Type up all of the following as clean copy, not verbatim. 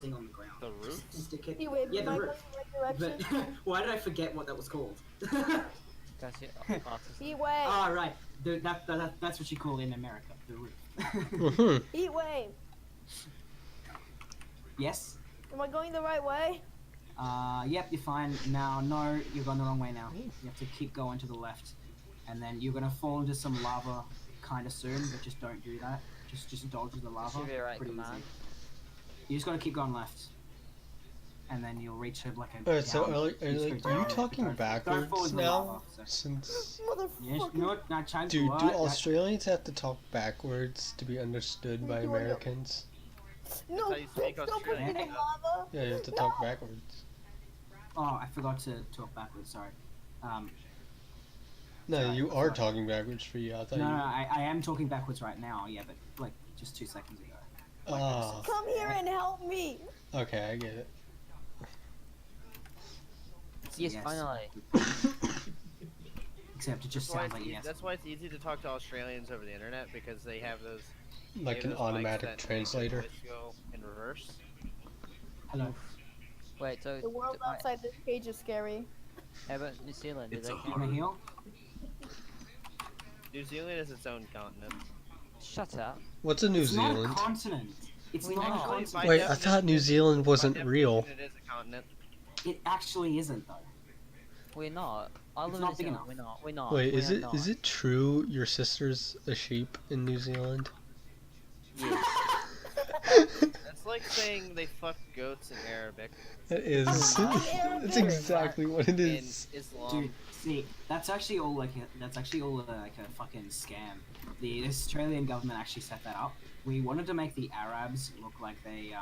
thing on the ground. The roof? Stick it. Anyway, Yeah, the am I roof. going the right But direction? why did I forget what that was called? That's it. Heat wave. Ah, right. That's what you call it in America, the roof. Mm-hmm. Heat wave. Yes? Am I going the right way? Yep, you're fine. Now, no, you're going the wrong way now. You have to keep going to the left. And then you're gonna fall into some lava kind of soon, but just don't do that. Just dodge the lava. Should be right Pretty command. easy. You just gotta keep going left. And then you'll reach it like a Alright, so down. are You just you go down, but talking don't fall backwards into the now? lava, so. Since Yes, Motherfucker. no, not change do what? Australians have to talk backwards to be understood by Do I know- Americans? No, how you speak bitch, don't put me in Australian. lava. Yeah, you have to talk backwards. Oh, I forgot to talk backwards, sorry. No, Sorry, you are sorry. talking backwards for you. I thought No, you. I am talking backwards right now, yeah, but like just 2 seconds ago. Ah, Come here and help me. okay, I get it. Yes, Yes. finally. Except it just That's why, sounds like yes. that's why it's easy to talk to Australians over the internet because they have those. Like they an have those mics automatic that make the translator. voice go in reverse. Hello. Wait, so The world right, outside this cage is scary. how about New Zealand? Did It's they a You wanna heal? New Zealand is its own continent. Shut up. What's a New It's Zealand? not a continent. It's We not know. a Actually, continent. by Wait, I definition- thought New Zealand by wasn't real. definition, It is a continent. It actually isn't though. We're not. I live in not New big Zealand. enough. We're not. We're not. Wait, we is are it not. is it true your sister's a sheep in New Zealand? Yes. That's like saying they fuck goats in Arabic. It is. That's exactly what it In is. Islam. Dude, see, that's actually all like a fucking scam. The Australian government actually set that up. We wanted to make the Arabs look like they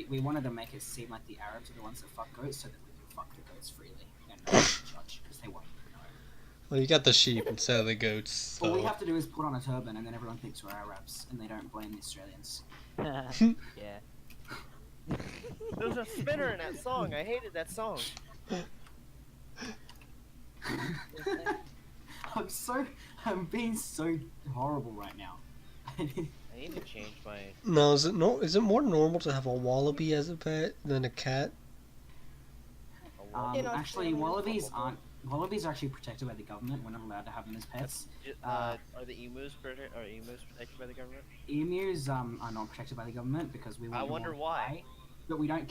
we wanted to make it seem like the Arabs are the ones that fuck goats so that we can fuck the goats freely and no one can judge because they won't know. Well, you got the sheep instead of the goats. All we So. have to do is put on a turban and then everyone thinks we're Arabs and they don't blame the Australians. Yeah. There was a spinner in that song. I hated that song. I'm being so horrible right now. I need to change my. No, is it more normal to have a wallaby as a pet than a cat? In Actually, Australia. wallabies are actually protected by the government. We're not allowed to have them as pets. Are the emus protected by the government? Emus are not protected by the government because we. I want them wonder all to why. die. But we don't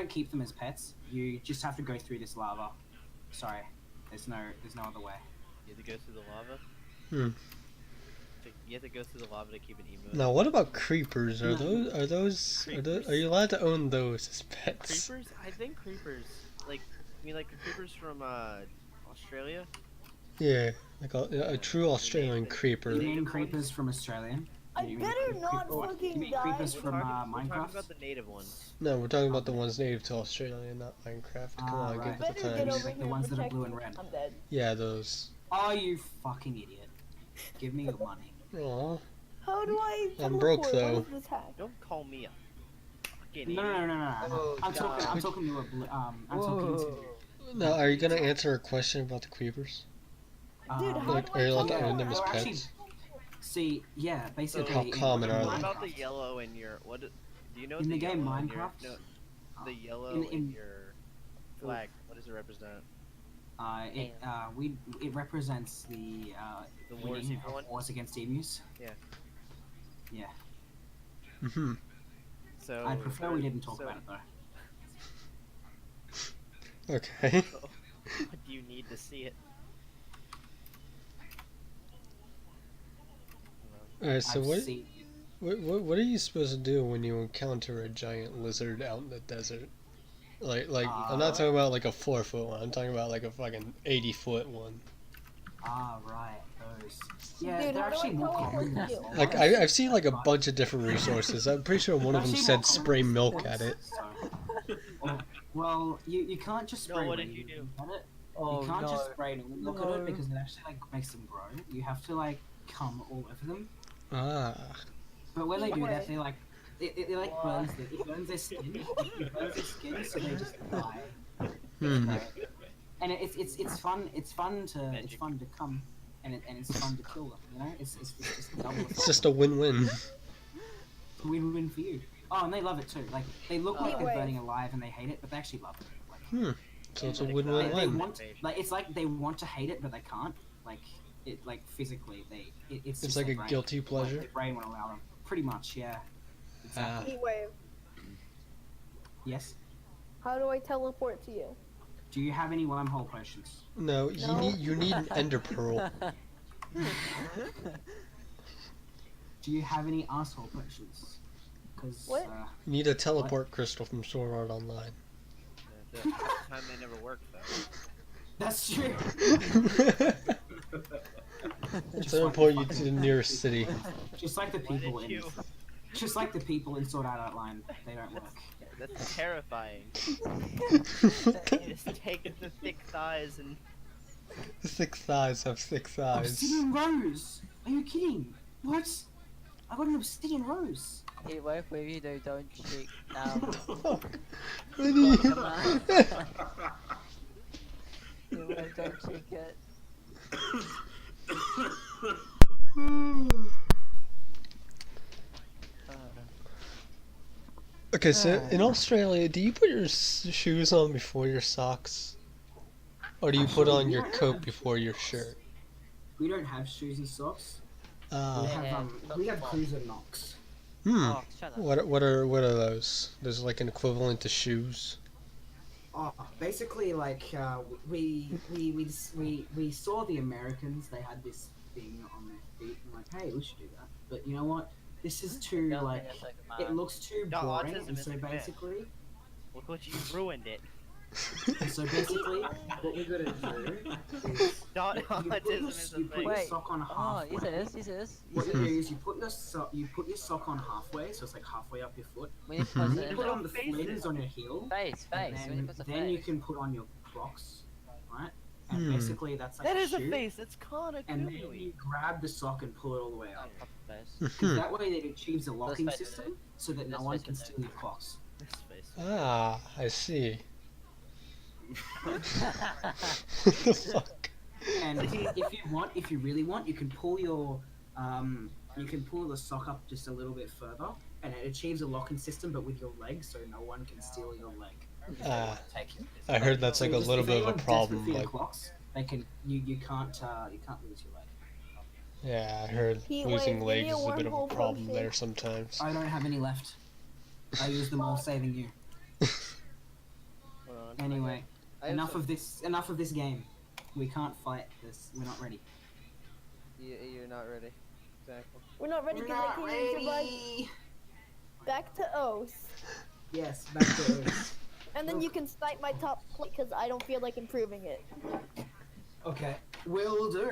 keep them as pets. You just have to go through this lava. Sorry, there's no other way. You have to go through the lava. Hmm. You have to go through the lava to keep an emu. Now, what about creepers? Are No. those are you allowed to own those as pets? Creepers? I think creepers. Like, I mean, like the creepers from Australia. Yeah, like a true Australian creeper. You mean creepers from Australia? I You mean better not what? fucking You mean die. creepers We're from talking, we're talking Minecraft? about the native ones. No, we're talking about the ones native to Australia, not Minecraft. Come Ah, on, right. give it the Better get times. over Like the here ones and that are protect blue and me. red. I'm dead. Yeah, those. Oh, you fucking idiot! Give me your money. Aw. How do I? I'm broke, teleport? though. What is this hack? Don't call me a fucking No, idiot. no. Oh, I'm God. talking to a I'm talking to. Now, are you gonna answer a question about the creepers? Dude, how Like, do are I you allowed to teleport? own them as They're actually- pets? See, yeah, basically. How in common are What they? about the Minecraft- yellow in your what? Do you know In the game yellow in Minecraft? Your, no, the yellow in- in your flag. What does it represent? It represents the The wars winning you've won? of wars against emus. Yeah. Yeah. Mm-hmm. So I prefer we didn't talk so- about it though. Okay. What do you need to see it? Alright, so I've what, seen- what are you supposed to do when you encounter a giant lizard out in the desert? Like I'm not talking about like a 4-foot one. I'm talking about like a fucking 80-foot one. Ah, right, those. Yeah, Dude, they're how do I actually more teleport common. you? Like I've seen like a bunch of different resources. I'm pretty sure one of them Actually, said more spray common milk than at it. so- Well, you can't just No, spray what did rain you do? at it. Oh You can't no. just spray it and look at No. it because it actually like makes them grow. You have to like come all over them. Ah. But when they do that, Why? they like it like burns their skin. It burns their skin, so they just die. Hmm. And it's fun. It's fun to Magic. come, and it's fun to kill them. You know, it's just double. It's just a win-win. win-win for you. Oh, and they love it too. Like they look like they're Anyway. burning alive and they hate it, but they actually love it. Like, So it's a They- they win-win-win. want like it's like they want to hate it, but they can't. Like it like physically it's just like their a brain. guilty Like, pleasure. their brain won't allow them. Pretty much, yeah. Exactly. Anyway, Yes. how do I teleport to you? Do you have any wormhole potions? No, you need an ender pearl. Do you have any asshole potions? Because What? You need a teleport crystal from Sword Art Online. The time they never work though. that's true. It's teleport you to the nearest city. Just like the Why people did in, you? just like the people in Sword Art Online, they don't work. That's terrifying. You just take the thick thighs and 6 thighs have 6 eyes. Obsidian rose. Are you kidding? What? I got an obsidian rose. Hey, work with you though, don't cheat. Really? Come on. Hey, work, don't cheat it. Okay, so in Australia, do you put your shoes on before your socks? Or do you put on your coat before your shirt? We don't have shoes and socks. We Ah, have cruiser knocks. Oh, shut up. what are those? There's like an equivalent to shoes. Oh, basically, like we saw the Americans. They had this thing on their feet, and like, hey, we should do that. But you know what? This is too Don't like think it's like a it man. looks too No, boring, autism and is so a myth. basically, look what you ruined it. what we're gonna do is Not you put autism your, is a you put thing. your Wait. sock on Oh, halfway. is this? What you do is you put your sock on halfway, so it's like halfway up your foot. We need to put You it in put the on the Face it. flings on your heel, face, and face. We need to then, put the then you face. can put on your Crocs, right? And Hmm. basically that's like That a is a shoe. face. That's kinda And then gooey. you grab the sock and pull it all the way Oh, up. pop the face. Because that way it achieves a locking face it. system, so that no Let's one face can it. steal your Crocs. This face. Ah, I see. What the fuck? And if you really want, you can pull the sock up just a little bit further, and it achieves a locking system, but with your leg, so no one can steal your leg. if they Ah, want to take it. I heard that's So like a just- little if bit of a anyone's problem. desperate for your Like, Crocs, they can you can't lose your leg. yeah, I heard Heat losing wave, legs give me is a a bit of a wormhole problem potion. there sometimes. I don't have any left. I used them all saving you. Hold on. Anyway, I have enough some- of this. Enough of this game. We can't fight this. We're not ready. You're not ready. Exactly. We're not ready because I can't survive. Back to O's. Yes, back to O's. And then you can snipe my top plate because I don't feel like improving it. Okay, will do.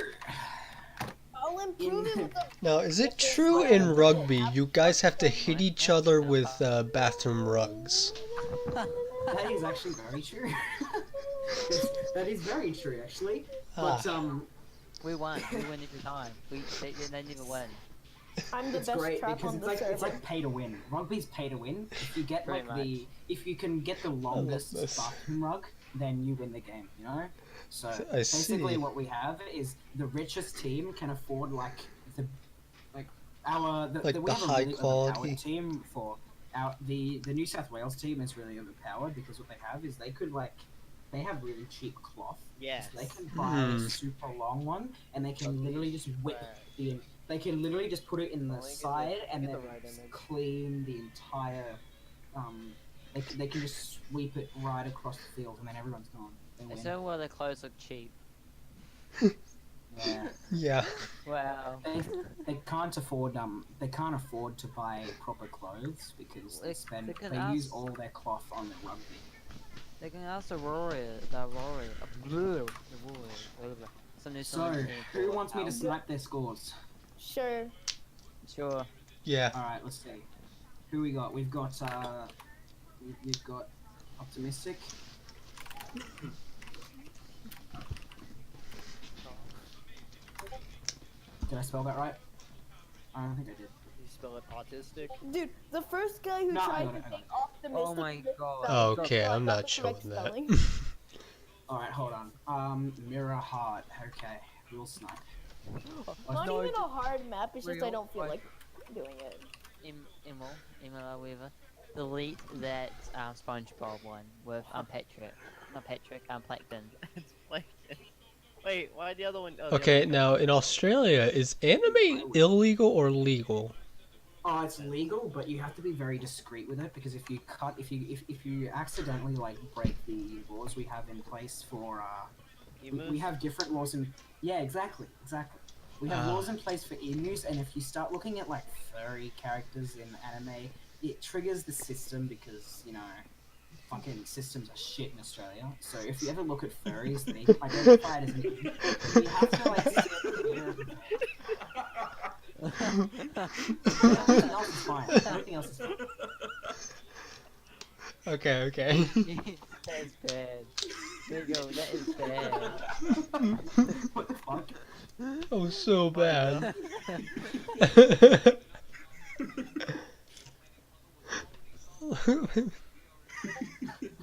I'll improve it with the Now, is it true in rugby you guys have to hit each other with bathroom rugs? That is actually very true. That is very true, actually. But We won every time. They never win. I'm the it's best great trap because on it's the like server. pay to win. Rugby's pay to win. If you get Pretty like if you can get the longest this. bathroom rug, then you win the game. You know. So I basically, see. what we have is the richest team can afford like we have a the high really quality. overpowered team for the New South Wales team is really overpowered because what they have is they have really cheap cloth. Yes. They can buy a super long one, and they can literally just whip the. They can literally just put it in the I'll get the- side I'll and get then the right just image. clean the entire. They can just sweep it right across the field, and then everyone's gone. They win. Is that why the clothes look cheap? Yeah. Yeah. Wow. They can't afford to buy proper clothes because They can they use ask- all their cloth on their rugby. They can ask the Rory. Some new So song team who for wants me to Al. snipe their scores? Sure. Sure. Yeah. All right, let's see. Who we got? We've got we've got optimistic. Did I spell that right? I don't think I did. You spell it autistic. Dude, the first guy who No, I tried got to it, I think got optimistic. Oh my didn't God. spell it, Okay, so I I'm got not the showing correct that. spelling. All right, hold on. Mirror hard. Okay, we'll snipe. Not No, even a hard map, it's just I real don't feel question. like doing it. Email Weaver. delete that SpongeBob one with Patrick. Not Patrick, Plankton. It's like, wait, why the other one? Oh, the other Okay, one- now in Australia, is anime illegal or legal? Oh, it's legal, but you have to be very discreet with it because if you accidentally like break the laws we have in place for we Emus? have different laws in exactly. We have Ah. laws in place for emus, and if you start looking at like furry characters in anime, it triggers the system because fucking systems are shit in Australia. So if you ever look at furries, they identify it as an emu. You have to like. Everything else is fine. Everything else is fine. Okay. That is bad. There you go, that is bad. What the fuck? Oh, so bad.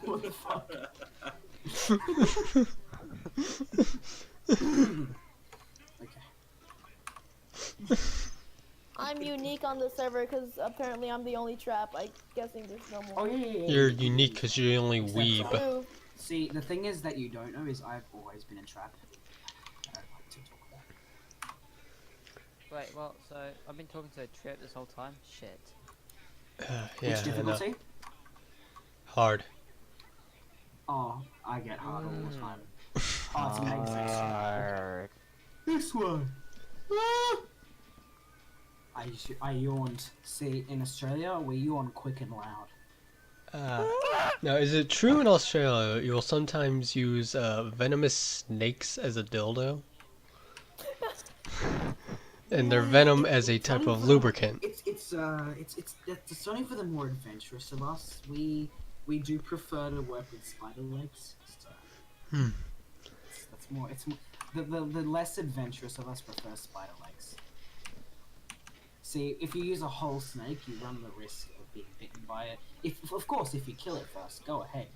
What the fuck? Okay. I'm unique on the server because apparently I'm the only trap. I'm guessing there's no more. Oh yeah. You're unique because you're the only weeb. True. See, the thing is that you don't know is I've always been in trap. I don't like to talk about it. Wait, well, so I've been talking to a trip this whole time? Shit. Yeah, Which I know. difficulty? Hard. Oh, I get hard all the time. Oh, it's amazing. Arrgh. This one. Ah! I yawned. See, in Australia, we yawn quick and loud. Now, is it true in Australia you'll sometimes use venomous snakes as a dildo? And their venom as a type of lubricant. It's only for the more adventurous of us. We do prefer to work with spider legs. So that's more. It's more, the less adventurous of us prefer spider legs. See, if you use a whole snake, you run the risk of being bitten by it. Of course, if you kill it first, go ahead.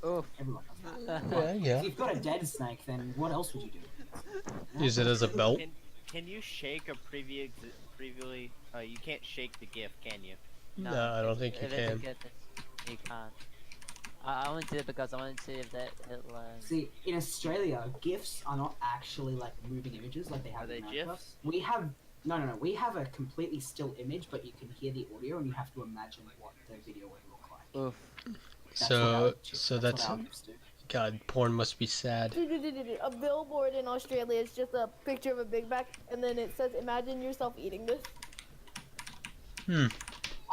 Oof. Everyone does that. Yeah. If you've got a dead snake, then what else would you do? Use it as a belt. Can you shake a previously? You can't shake the gift, can you? No, I don't think you if it's a can. gift, you can't. I only did it because I wanted to see if that Hitler. See, in Australia, GIFs are not actually like moving images like they have Are they in America. GIFs? We have no. We have a completely still image, but you can hear the audio and you have to imagine what the video would look like. Oof. That's what our That's what our GIFs do. God, porn must be sad. A billboard in Australia is just a picture of a Big Mac, and then it says, "Imagine yourself eating this."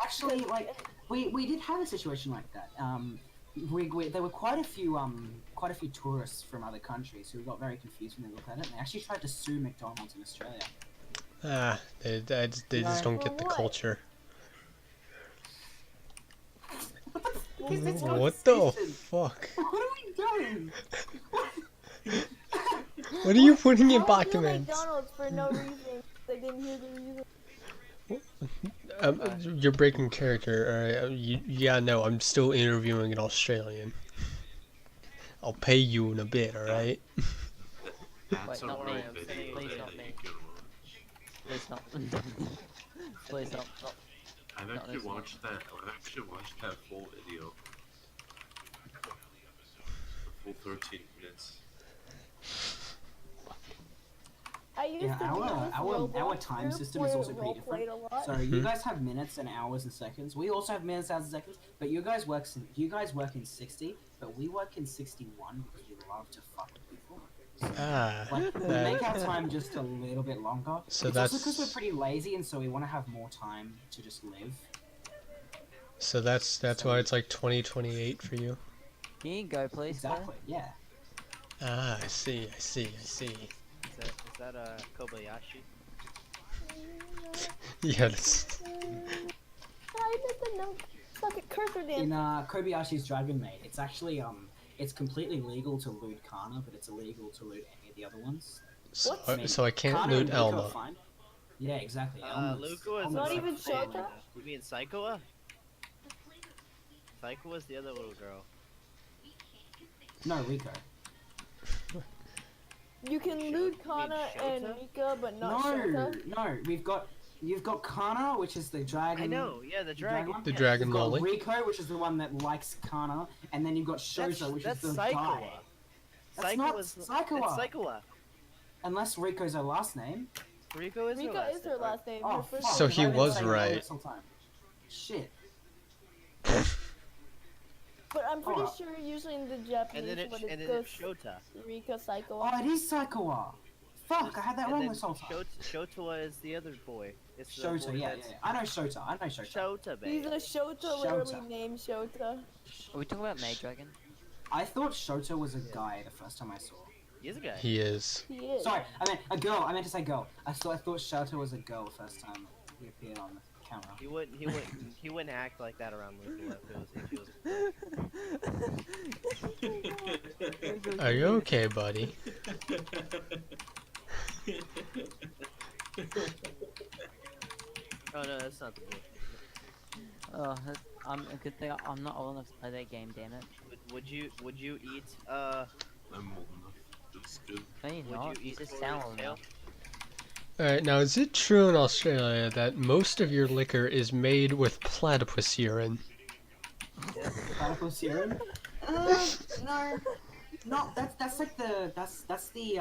Actually, like we did have a situation like that. There were quite a few tourists from other countries who got very confused when they looked at it, and they actually tried to sue McDonald's in Australia. They just don't get the What? culture. Because it's not What the suspicious. fuck? What are we doing? What are you putting in Why would you documents? McDonald's for no reason. They didn't hear the reason. You're breaking character. Alright, yeah, no, I'm still interviewing an Australian. I'll pay you in a bit, alright? That's Wait, not me, alright, I'm video saying please that not you me. can watch. Please not. Please not. I've Not actually this one. watched that. I've actually watched that full video. The full 13 minutes. I used Yeah, to do our Roblox time group system where is also it pretty role-played different. a lot. So you guys have minutes and hours and seconds. We also have minutes, hours, and seconds. But you guys work in 60, but we work in 61 because we love to fuck with people. Like we make our time just a little bit longer. So it's also because we're that's- pretty lazy, and so we want to have more time to just live. So that's why it's like 2028 for you. Can you go, please? Exactly. Yeah. I see. Is that Kobayashi? Yeah, that's... I did the no fucking cursor dance. In Kobayashi's Dragon Maid, it's actually it's completely legal to loot Kana, but it's illegal to loot any of the other ones. So I can't Kana loot and Luca are Elma. fine. Yeah, exactly. Elma's- Luca was Not a- even Shota? You mean Psychoa? Psychoa's the other little girl. No, Rico. You can loot Kana and Shota? Mika, but not No, Shota. no, we've got You've got Kana, which is the dragon. I know, yeah, the dragon. one. The dragon You've got lolly. Rico, which is the one that likes Kana, and then you've got Shota, which is That's the Saikawa. guy. That's not Saikawa. That's Saikawa. Unless Rico's her last name. Rico is Rika her last is her name. last name. Oh, Her first fuck. So name he I've been was saying that right. this whole time. Shit. But I'm pretty Oh. sure usually in the And Japanese then it's when and it then goes it's Shota. Rika Oh, Saikawa. it is Saikawa. Fuck, I had that And wrong then this whole time. Shota is the other boy. It's the Shota, boy yeah, that's- yeah. I know Shota. I know Shota. Shota, He's babe. a Shota, Shota. literally named Shota. Are we talking about Maid Dragon? I thought Shota was a guy the first time I saw. He's a guy. He is. He is. Sorry, I meant a girl. I meant to say girl. I thought Shota was a girl the first time he appeared on the camera. He wouldn't act like that around Luca if he was. Are you okay, buddy? Oh no, that's not the boy. Oh, I'm a good thing I'm not old enough to play that game. Damn it. Would you eat I'm old enough. That's good. No, you're would not. you You eat just Florian's sound old tail? enough. Alright, now is it true in Australia that most of your liquor is made with platypus urine? Platypus urine? No. No, that's like the that's the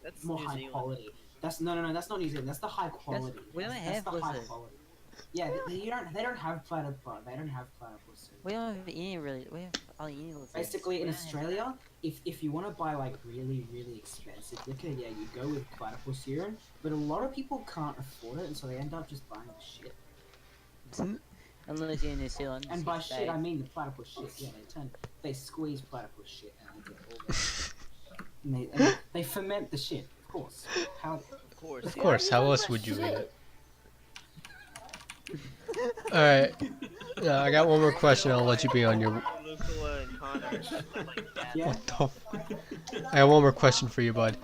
That's more New high Zealand. quality. That's no, that's not New Zealand. That's the high quality. we don't That's have the high lizards. quality. Yeah, they don't have platypus. They don't have platypus. We don't have any really. We have hardly any lizards. Basically, in We don't have- Australia, if you want to buy like really expensive liquor, yeah, you go with platypus urine. But a lot of people can't afford it, and so they end up just buying the shit. Unless you're in New Zealand. And you by say- shit, I mean the platypus shit. Yeah, they squeeze platypus shit and they get all that. and they ferment the shit, of course. How? Of course. Of yeah. course, how else would you eat it? Alright. I got one more question, I'll let you be on your... Luca and Connor. Yeah, What the f- I have one more question for you, bud.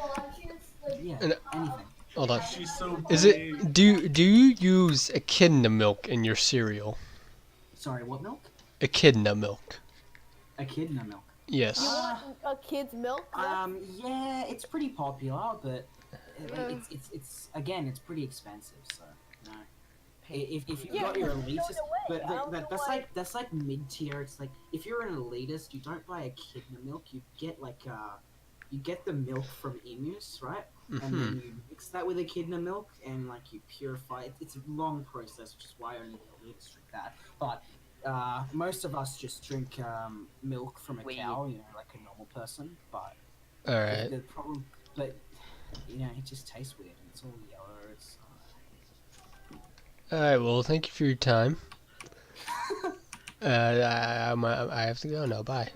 yeah, And- anything. Hold on. She's so Is it... Do you use echidna milk in your cereal? Sorry, what milk? Echidna milk. Echidna milk. You Yes. want a kid's milk? Yeah, it's pretty popular, but Yeah. it's again, it's pretty expensive. So no. If you've Yeah, got your but throw it elitist, away. but I don't know why. that's like mid tier. It's like if you're an elitist, you don't buy echidna milk. You get like you get the milk from emus, right? And Hmm. then you mix that with echidna milk and like you purify it. It's a long process, which is why only the elites drink that. But most of us just drink milk from a Weed. cow, you know, like a normal person. But Alright. the problem, but you know, it just tastes weird. And it's all yellow. It's Alright, well, thank you for your time. I have to go now. Bye.